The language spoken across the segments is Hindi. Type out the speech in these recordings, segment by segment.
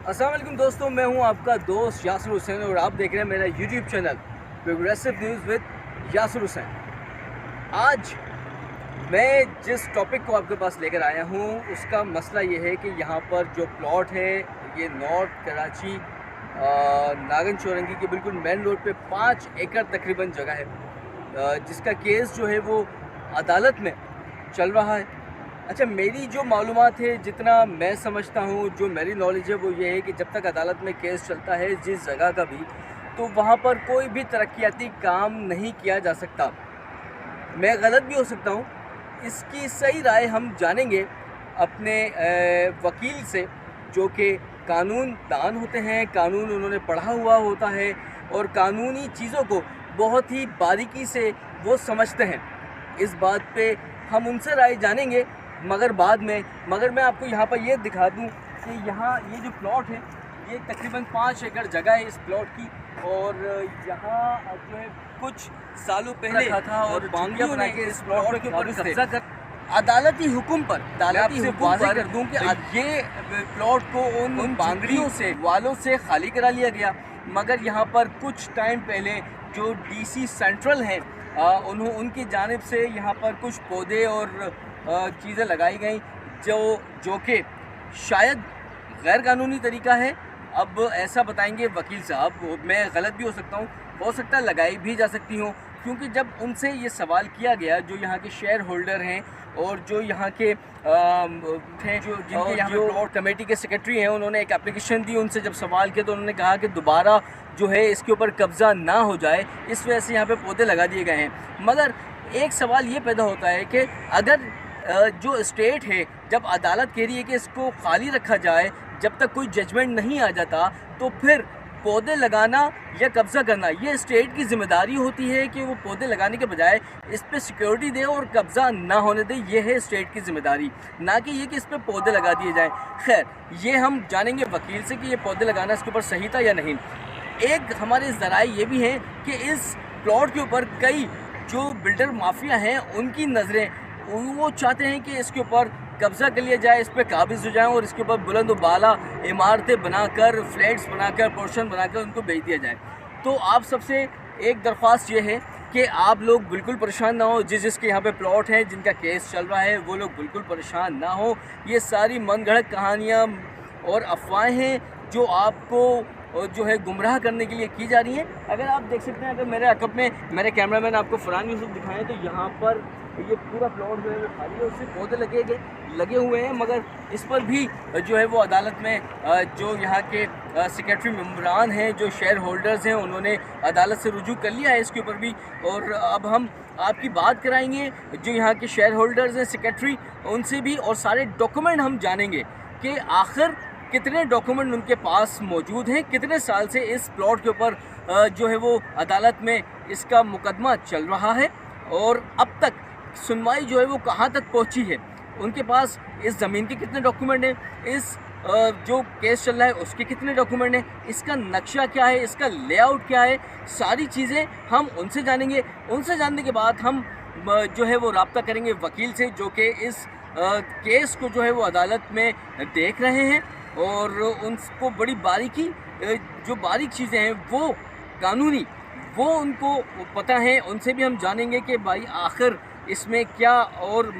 अस्सलाम वालेकुम दोस्तों, मैं हूं आपका दोस्त यासिर हुसैन और आप देख रहे हैं मेरा YouTube channel progressive news with Yasir Hussain. आज मैं जिस टॉपिक को आपके पास लेकर आया हूं उसका मसला ये है कि यहाँ पर जो प्लॉट है ये नॉर्थ कराची नागन चौरंगी के बिल्कुल मेन रोड पे 5 एकड़ तकरीबन जगह है, जिसका केस जो है वो अदालत में चल रहा है। अच्छा, मेरी जो मालूमात है, जितना मैं समझता हूँ, जो मेरी नॉलेज है वो ये है कि जब तक अदालत में केस चलता है जिस जगह का भी, तो वहाँ पर कोई भी तरक्याती काम नहीं किया जा सकता। मैं गलत भी हो सकता हूँ। इसकी सही राय हम जानेंगे अपने वकील से, जो कि कानून दान होते हैं, कानून उन्होंने पढ़ा हुआ होता है और कानूनी चीज़ों को बहुत ही बारीकी से वो समझते हैं। इस बात पे हम उनसे राय जानेंगे, मगर मैं आपको यहाँ पर ये दिखा दूँ कि यहाँ ये जो प्लॉट है ये तकरीबन 5 एकड़ जगह है इस प्लॉट की। और यहाँ जो है कुछ सालों पहले रखा था और बांग्लियाँ बना के इस प्लॉट के ऊपर कब्जा कर अदालती हुक्म पर वाज़ेह कर दूं कि ये प्लॉट को उन बांग्लियों से वालों से खाली करा लिया गया। मगर यहाँ पर कुछ टाइम पहले जो डीसी सेंट्रल हैं, उनकी जानिब से यहाँ पर कुछ पौधे और चीज़ें लगाई गई जो कि शायद गैर कानूनी तरीका है। अब ऐसा बताएंगे वकील साहब, मैं गलत भी हो सकता है लगाई भी जा सकती हूँ, क्योंकि जब उनसे ये सवाल किया गया, जो यहाँ के शेयर होल्डर हैं और जो यहाँ के हैं, जो जिनके यहाँ पे प्लॉट कमेटी के सेक्रेटरी हैं, उन्होंने एक एप्लीकेशन दी। उनसे जब सवाल किया तो उन्होंने कहा कि दोबारा जो है इसके ऊपर कब्ज़ा ना हो जाए, इस वजह से यहाँ पे पौधे लगा दिए गए हैं। मगर एक सवाल ये पैदा होता है कि अगर जो स्टेट है, जब अदालत कह रही है कि इसको खाली रखा जाए जब तक कोई जजमेंट नहीं आ जाता, तो फिर पौधे लगाना या कब्ज़ा करना ये स्टेट की ज़िम्मेदारी होती है कि वो पौधे लगाने के बजाय इस पर सिक्योरिटी दे और कब्ज़ा ना होने दे। ये है स्टेट की ज़िम्मेदारी, ना कि ये कि इस पर पौधे लगा दिए जाएँ। खैर, ये हम जानेंगे वकील से कि ये पौधे लगाना इसके ऊपर सही था या नहीं। एक हमारे ज़राए ये भी हैं कि इस प्लॉट के ऊपर कई जो बिल्डर माफिया हैं उनकी नज़रें, वो चाहते हैं कि इसके ऊपर कब्ज़ा कर लिया जाए, इस पर काबिज़ हो जाए और इसके ऊपर बुलंद बाला इमारतें बनाकर, फ्लैट्स बनाकर, पोर्शन बनाकर उनको बेच दिया जाए। तो आप सबसे एक दरख्वास्त ये है कि आप लोग बिल्कुल परेशान ना हो। जिसके यहाँ पे प्लॉट हैं, जिनका केस चल रहा है, वो लोग बिल्कुल परेशान ना हो। ये सारी मनगढ़ंत कहानियाँ और अफवाहें हैं जो आपको जो है गुमराह करने के लिए की जा रही हैं। अगर आप देख सकते हैं, अगर मेरे अकब में मेरे कैमरामैन आपको फरहान यूसुफ दिखाएं, तो यहाँ पर ये पूरा प्लॉट जो है वो खाली है, उससे पौधे लगे हुए हैं। मगर इस पर भी जो है वो अदालत में जो यहाँ के सेक्रेटरी मेम्बरान हैं, जो शेयर होल्डर्स हैं, उन्होंने अदालत से रुजू कर लिया है इसके ऊपर भी। और अब हम आपकी बात कराएंगे जो यहाँ के शेयर होल्डर्स हैं, सेक्रेटरी, उनसे भी, और सारे डॉक्यूमेंट हम जानेंगे कि आखिर कितने डॉक्यूमेंट उनके पास मौजूद हैं, कितने साल से इस प्लॉट के ऊपर जो है वो अदालत में इसका मुकदमा चल रहा है और अब तक सुनवाई जो है वो कहाँ तक पहुँची है। उनके पास इस ज़मीन के कितने डॉक्यूमेंट हैं, इस जो केस चल रहा है उसके कितने डॉक्यूमेंट हैं, इसका नक्शा क्या है, इसका लेआउट क्या है, सारी चीज़ें हम उनसे जानेंगे। उनसे जानने के बाद हम जो है वो रब्ता करेंगे वकील से, जो कि इस केस को जो है वो अदालत में देख रहे हैं और उनको बड़ी बारीकी जो बारीक चीज़ें हैं वो कानूनी वो उनको पता है। उनसे भी हम जानेंगे कि भाई आखिर इसमें क्या और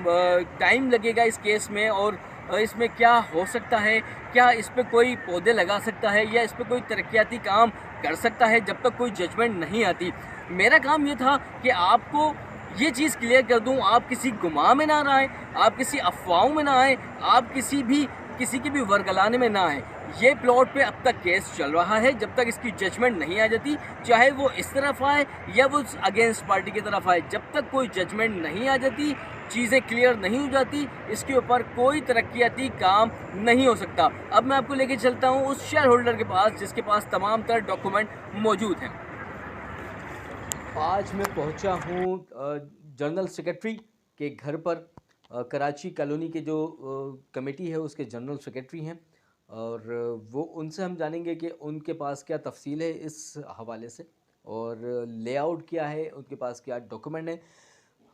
टाइम लगेगा इस केस में, और इसमें क्या हो सकता है, क्या इस पे कोई पौधे लगा सकता है या इस पे कोई तरक्याती काम कर सकता है जब तक कोई जजमेंट नहीं आती। मेरा काम ये था कि आपको ये चीज़ क्लियर कर दूं, आप किसी गुमा में ना आए, आप किसी अफवाहों में ना आए, आप किसी की भी वर्गलाने में ना आए। ये प्लॉट पे अब तक केस चल रहा है, जब तक इसकी जजमेंट नहीं आ जाती, चाहे वो इस तरफ आए या वो अगेंस्ट पार्टी की तरफ आए, जब तक कोई जजमेंट नहीं आ जाती, चीज़ें क्लियर नहीं हो जाती, इसके ऊपर कोई तरक्याती काम नहीं हो सकता। अब मैं आपको लेके चलता हूँ उस शेयर होल्डर के पास जिसके पास तमाम तरह डॉक्यूमेंट मौजूद हैं। आज मैं पहुंचा हूं जनरल सेक्रेटरी के घर पर। कराची कॉलोनी के जो कमेटी है उसके जनरल सेक्रेटरी हैं, और वो उनसे हम जानेंगे कि उनके पास क्या तफसील है इस हवाले से और लेआउट क्या है, उनके पास क्या डॉक्यूमेंट है।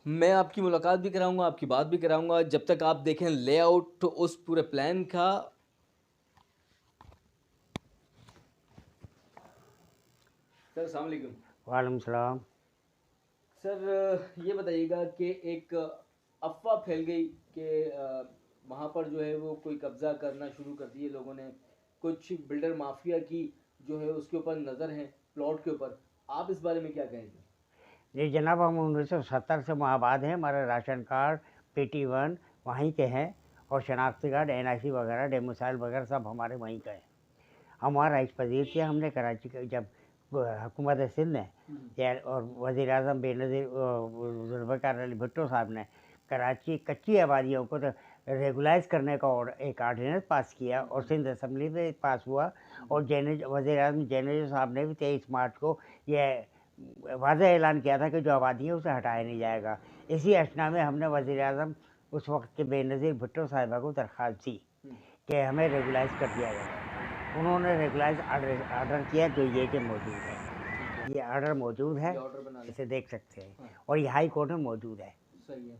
मैं आपकी मुलाकात भी कराऊंगा, आपकी बात भी कराऊंगा। जब तक आप देखें लेआउट तो उस पूरे प्लान का, सर अस्सलाम वालेकुम। वालेकुम सलाम। सर ये बताइएगा कि एक अफ़वाह फैल गई कि वहाँ पर जो है वो कोई कब्ज़ा करना शुरू कर दिए लोगों ने, कुछ बिल्डर माफिया की जो है उसके ऊपर नज़र है प्लॉट के ऊपर। आप इस बारे में क्या कहेंगे? जी जनाब, हम 1970 से वहाँ आबाद हैं। हमारा राशन कार्ड PT1 वहीं के हैं और शनाख्ती कार्ड NIC वगैरह डोमिसाइल वगैरह सब हमारे वहीं का है। हम वहाँ राइश पजीर किया हमने कराची के जब हुकूमत सिंध ने और वज़ीर आज़म बेनज़ीर जुल्फ़िकार अली भुट्टो साहब ने कराची कच्ची आबादियों को तो रेगुलाइज करने का एक आर्डिनेंस पास किया और सिंध असम्बली में पास हुआ और वज़ीर आज़म जेनरल साहब ने भी 23 मार्च को यह वाज़ेह ऐलान किया था कि जो आबादी है उसे हटाया नहीं जाएगा। इसी अशना में हमने वज़ीर आज़म उस वक्त के बेनज़ीर भुट्टो साहिबा को दरख्वास्त दी कि हमें रेगुलाइज कर दिया जाए। उन्होंने रेगुलाइज आर्डर किया जो ये कि मौजूद है, ये आर्डर मौजूद है, इसे देख सकते हैं और ये हाई कोर्ट में मौजूद है। सही है।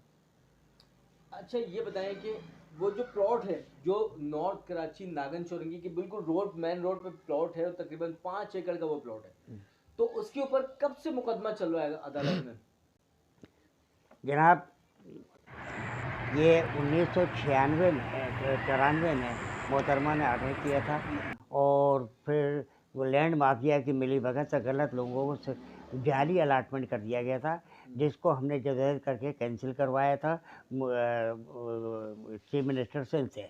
अच्छा ये बताएं कि वो जो प्लॉट है जो नॉर्थ कराची नागन चौरंगी की बिल्कुल मेन रोड पे प्लॉट है और तकरीबन 5 एकड़ का वो प्लॉट है, तो उसके ऊपर कब से मुकदमा चल रहा है अदालत में? जनाब ये 1996 में 94 में मोहतरमा ने आर्डर किया था और फिर वो लैंड माफिया की मिली भगत से गलत लोगों को जाली अलाटमेंट कर दिया गया था, जिसको हमने जदोजहद करके कैंसिल करवाया था चीफ मिनिस्टर से,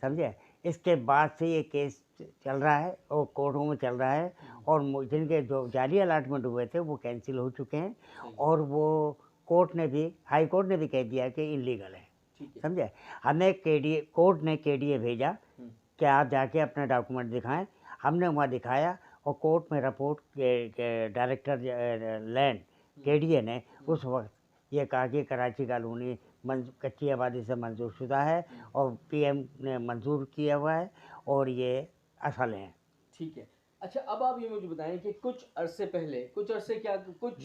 समझे। इसके बाद से ये केस चल रहा है और कोर्टों में चल रहा है और जिनके जो जाली अलाटमेंट हुए थे वो कैंसिल हो चुके हैं और वो कोर्ट ने भी हाई कोर्ट ने भी कह दिया कि इलीगल है, समझे। हमें कोर्ट ने KDA भेजा कि आप जाके अपना डॉक्यूमेंट दिखाएं। हमने वहाँ दिखाया और कोर्ट में रिपोर्ट के डायरेक्टर लैंड KDA ने उस वक्त ये कहा कि कराची कॉलोनी कच्ची आबादी से मंजूरशुदा है और PM ने मंजूर किया हुआ है और ये असल हैं। ठीक है। अच्छा अब आप ये मुझे बताएं कि कुछ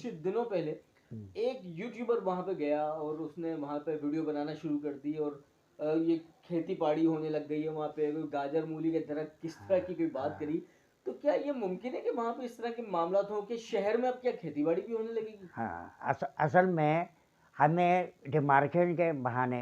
दिनों पहले एक यूट्यूबर वहाँ पे गया और उसने वहाँ पे वीडियो बनाना शुरू कर दी और ये खेती बाड़ी होने लग गई है वहाँ पे, गाजर मूली के दरख्त किस तरह की कोई बात करी। तो क्या ये मुमकिन है कि वहाँ पे इस तरह के मामला हो कि शहर में अब क्या खेती बाड़ी भी होने लगेगी? हाँ, असल में हमें डिमार्केशन के बहाने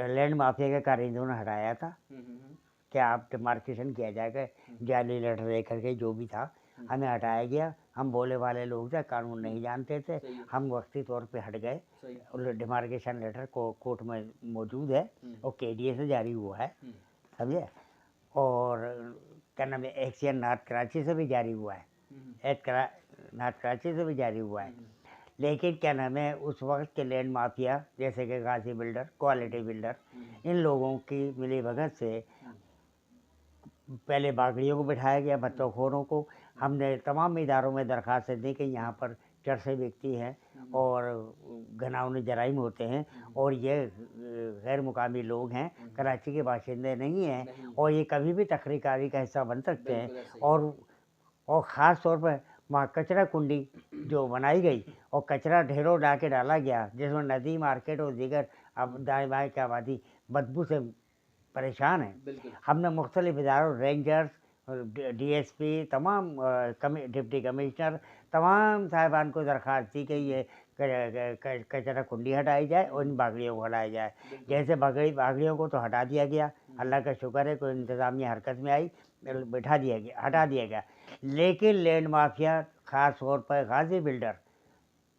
लैंड माफिया के कारिंदों ने हटाया था कि आप डिमार्केशन किया जाएगा, जाली लेटर दे करके जो भी था हमें हटाया गया। हम भोले वाले लोग थे, कानून नहीं जानते थे, हम वक्ती तौर पे हट गए। डिमार्केशन लेटर कोर्ट में मौजूद है और KDA से जारी हुआ है, समझे। और क्या नाम है, एक्सियन नॉर्थ कराची से भी जारी हुआ है, नॉर्थ कराची से भी जारी हुआ है। लेकिन क्या नाम है, उस वक्त के लैंड माफिया जैसे कि गाजी बिल्डर, क्वालिटी बिल्डर, इन लोगों की मिली भगत से पहले बागड़ियों को बिठाया गया, भत्तोखोरों को। हमने तमाम इदारों में दरख्वास्त दी कि यहाँ पर चरसे व्यक्ति हैं और घनाउने जराइम होते हैं और ये गैर मुकामी लोग हैं, कराची के बाशिंदे नहीं हैं और ये कभी भी तकरीकारी का हिस्सा बन सकते हैं। और ख़ास तौर पर वहाँ कचरा कुंडी जो बनाई गई और कचरा ढेरों ला के डाला गया, जिसमें नदी, मार्केट और दीगर अब दाएँ बाएँ की आबादी बदबू से परेशान है। हमने मुख्तलिफ इदारों, रेंजर्स, DSP, तमाम डिप्टी कमिश्नर, तमाम साहिबान को दरख्वास्त दी कि ये कचरा कुंडी हटाई जाए और इन बागड़ियों को हटाया जाए। जैसे बागड़ियों को तो हटा दिया गया, अल्लाह का शुक्र है कोई इंतज़ामिया हरकत में आई, हटा दिया गया। लेकिन लैंड माफिया, ख़ास तौर पर गाजी बिल्डर,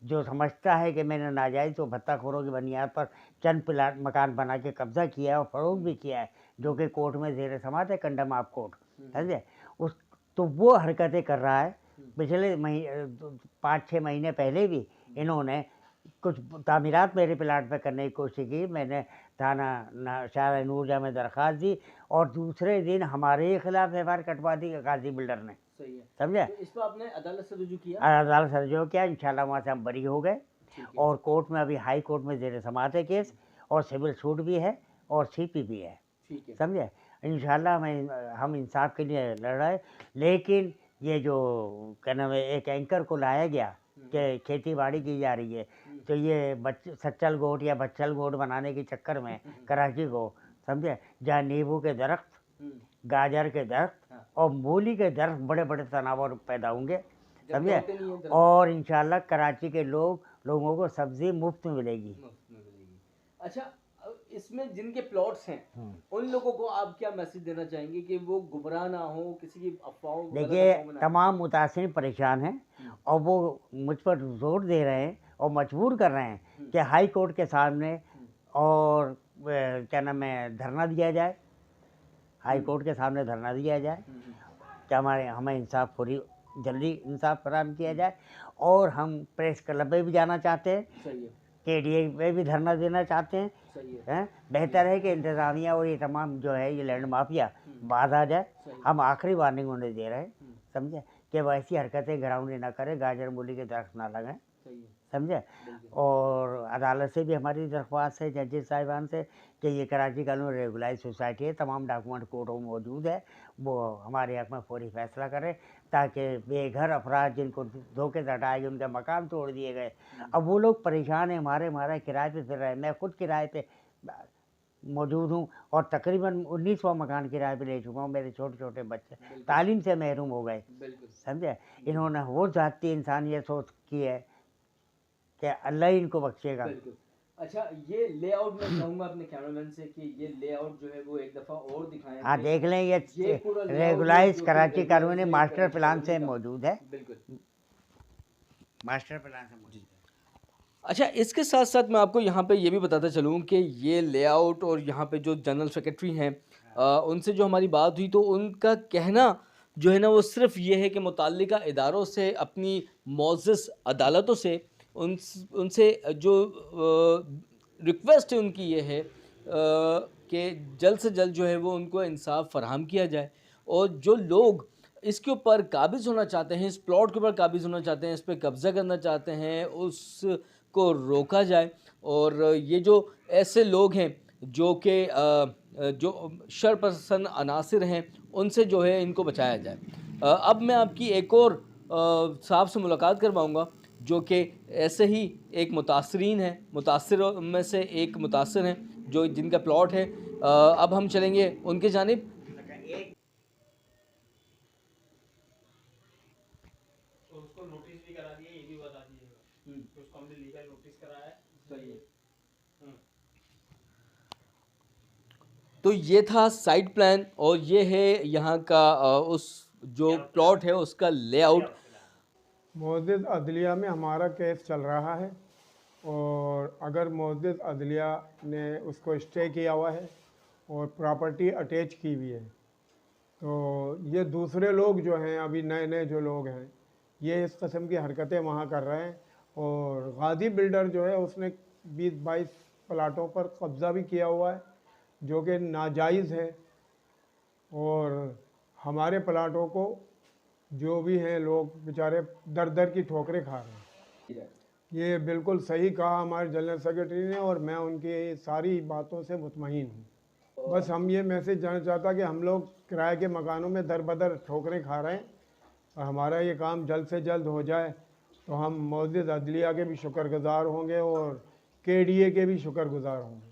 जो समझता है कि मैंने नाजायज़ तो भत्ताखोरों की बुनियाद पर चंद प्लाट मकान बना के कब्ज़ा किया है और फ़रोग भी किया है, जो कि कोर्ट में ज़ेर समाअत है, कंडम ऑफ कोर्ट, समझे। उस तो वो हरकतें कर रहा है। पिछले 5-6 महीने पहले भी इन्होंने कुछ तामीरात मेरे प्लाट पे करने की कोशिश की। मैंने थाना शाह नूरजहाँ में दरख्वास्त दी और दूसरे दिन हमारे खिलाफ FIR कटवा दी गाजी बिल्डर ने, समझे। तो इस पर आपने अदालत से रुजू किया? अदालत से रुजू किया, इंशाल्लाह वहाँ से हम बरी हो गए और कोर्ट में अभी हाई कोर्ट में ज़ेर समाअत है केस और सिविल सूट भी है और CP भी है, समझे। इंशाल्लाह हम इंसाफ के लिए लड़ रहे हैं। लेकिन ये जो क्या नाम है, एक एंकर को लाया गया कि खेती बाड़ी की जा रही है, तो ये सच्चल गोट या बच्चल गोट बनाने के चक्कर में कराची को, समझे, जहाँ नींबू के दरख्त, गाजर के दरख्त और मूली के दर बड़े बड़े तनाव पैदा होंगे, जबकि समझे। होते नहीं है दरख्त। और इंशाल्लाह कराची के लोगों को सब्जी मुफ्त में मिलेगी। मुफ्त में मिलेगी। अच्छा, इसमें जिनके प्लॉट्स हैं हम्म। उन लोगों को आप क्या मैसेज देना चाहेंगे कि वो गुमराह ना हो, किसी की अफवाहों गलत देखिए, अफवाहों में ना आए? तमाम मुतासिरीन परेशान हैं और वो मुझ पर जोर दे रहे हैं और मजबूर कर रहे हैं कि हाई कोर्ट के सामने और क्या नाम है धरना दिया जाए, हाई कोर्ट के सामने धरना दिया जाए कि हमें इंसाफ पूरी जल्दी इंसाफ फराहम किया जाए। और हम प्रेस क्लब में भी जाना चाहते हैं, सही है, KDA में भी धरना देना चाहते हैं। सही है, हैं, बेहतर है कि इंतज़ामिया और ये तमाम जो है ये लैंड माफिया बाहर आ जाए। सही। हम आखिरी वार्निंग उन्हें दे रहे हैं, समझे, कि वैसी हरकतें ग्राउंड ना करें, गाजर मूली के दरख्त ना लगाएं, सही है, समझे। बिल्कुल। और अदालत से भी हमारी दरख्वास्त है जजेस साहिबान से कि ये कराची कानून रेगुलाइज सोसाइटी है, तमाम डॉक्यूमेंट कोर्टों में मौजूद है, वो हमारे हक़ में फौरी फैसला करें ताकि बेघर अफराद जिनको धोखे से हटाए गए, उनके मकान तोड़ दिए गए, अब वो लोग परेशान हैं, हमारे किराए पे फिर रहे हैं। मैं खुद किराए पे मौजूद हूँ और तकरीबन 1900 मकान किराए पे ले चुका हूँ। मेरे छोटे छोटे बच्चे तालीम से महरूम हो गए, बिल्कुल। समझे। इन्होंने वो ज़ाती इंसानियत सोच की है कि अल्लाह ही इनको बख्शेगा। बिल्कुल। अच्छा, ये लेआउट मैं चाहूँगा अपने कैमरामैन से कि ये लेआउट जो है वो एक दफ़ा और दिखाएं। हाँ, देख लें, ये पूरा layout रेगुलाइज जो कि कराची regularize कानूनी मास्टर कराची प्लान कानूनी से का- मौजूद है, बिल्कुल। मास्टर प्लान से मौजूद है। अच्छा, इसके साथ साथ मैं आपको यहाँ पे ये भी बताता चलूँ कि ये लेआउट और यहाँ पे जो जनरल सेक्रेटरी हैं उनसे जो हमारी बात हुई तो उनका कहना जो है ना वो सिर्फ ये है कि मुतल्लिका इदारों से, अपनी मोअज़्ज़ज़ अदालतों से उनसे जो रिक्वेस्ट है उनकी ये है कि जल्द से जल्द जो है वो उनको इंसाफ फराहम किया जाए और जो लोग इसके ऊपर काबिज़ होना चाहते हैं, इस प्लॉट के ऊपर काबिज़ होना चाहते हैं, इस पर कब्ज़ा करना चाहते हैं, उसको रोका जाए। और ये जो ऐसे लोग हैं जो कि जो शरपसंद अनासिर हैं उनसे जो है इनको बचाया जाए। अब मैं आपकी एक और साहब से मुलाकात करवाऊँगा जो कि ऐसे ही एक मुतासरीन है, मुतासरों में से एक मुतासर हैं जो जिनका प्लॉट है। अब हम चलेंगे उनके जानिब। तो उसको नोटिस भी करा दिया, ये भी बता दीजिएगा। तो उसको हमने लीगल नोटिस कराया है। सही है। तो ये था साइट प्लान और ये है यहाँ का उस जो प्लॉट है उसका लेआउट। मोअज़्ज़ज़ अदलिया में हमारा केस चल रहा है और अगर मोअज़्ज़ज़ अदलिया ने उसको स्टे किया हुआ है और प्रॉपर्टी अटैच की हुई है, तो ये दूसरे लोग जो हैं, अभी नए नए जो लोग हैं, ये इस किस्म की हरकतें वहाँ कर रहे हैं। और गाज़ी बिल्डर जो है उसने 20-22 प्लाटों पर कब्ज़ा भी किया हुआ है जो कि नाजायज़ है। और हमारे प्लाटों को जो भी हैं लोग बेचारे दर दर की ठोकरें खा रहे हैं। ये बिल्कुल सही कहा हमारे जनरल सेक्रेटरी ने और मैं उनकी सारी बातों से मुतमईन हूँ। बस हम ये मैसेज देना चाहता कि हम लोग किराए के मकानों में दर बदर ठोकरें खा रहे हैं और हमारा ये काम जल्द से जल्द हो जाए तो हम मोअज़्ज़ज़ अदलिया के भी शुक्रगुज़ार होंगे और KDA के भी शुक्रगुज़ार होंगे।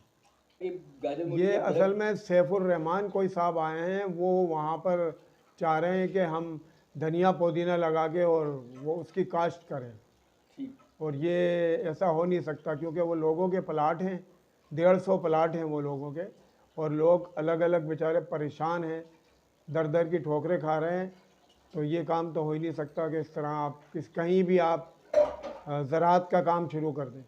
ये असल में सैफुर रहमान कोई साहब आए हैं, वो वहाँ पर चाह रहे हैं कि हम धनिया पुदीना लगा के और वो उसकी काश्त करें। और ये ऐसा हो नहीं सकता क्योंकि वो लोगों के प्लाट हैं, 150 प्लाट हैं वो लोगों के, और लोग अलग अलग बेचारे परेशान हैं, दर दर की ठोकरें खा रहे हैं। तो ये काम तो हो ही नहीं सकता कि इस तरह आप कहीं भी आप ज़राअत का काम शुरू कर दें।